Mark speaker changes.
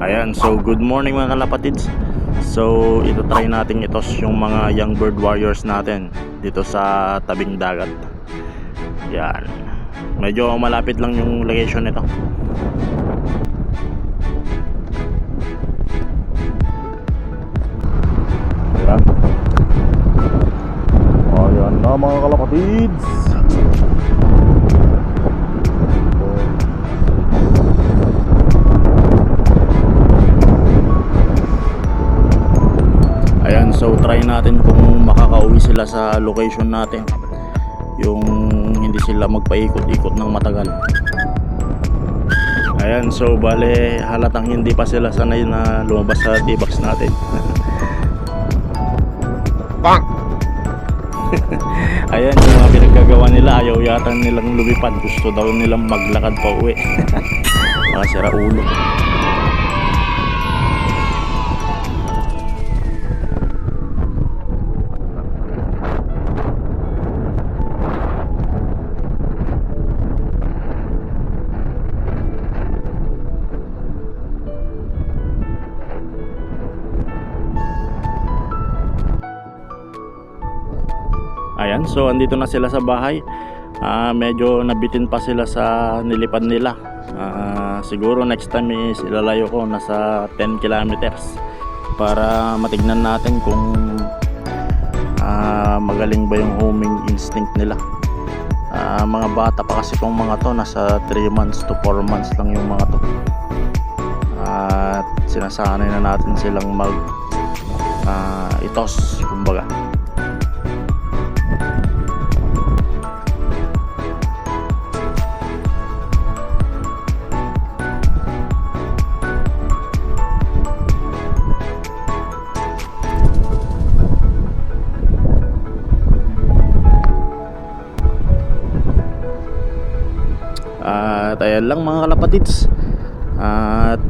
Speaker 1: Ayan, so good morning mga kalapatids. So ito try natin itos yung mga young bird warriors natin dito sa tabing dagat. Yan. Medyo malapit lang yung location nito. Ayan. Ayan na mga kalapatids. Ayan, so try natin kung makakauwi sila sa location natin. Yung hindi sila magpaikot-ikot ng matagal. Ayan, so bale halatang hindi pa sila sanay na lumabas sa T-box natin. Bang! Ayan yung mga pinaggagawa nila, ayaw yata nilang lumipad. Gusto daw nilang maglakad pa uwi. Mga sira ulo. Ayan, so andito na sila sa bahay. Medyo nabitin pa sila sa nilipad nila. Siguro next time is ilalayo ko nasa 10 kilometers para matignan natin kung magaling ba yung homing instinct nila. Mga bata pa kasi tong mga to, nasa 3 months to 4 months lang yung mga to. At sinasanay na natin silang mag itos kumbaga. At ayan lang mga kalapatids. At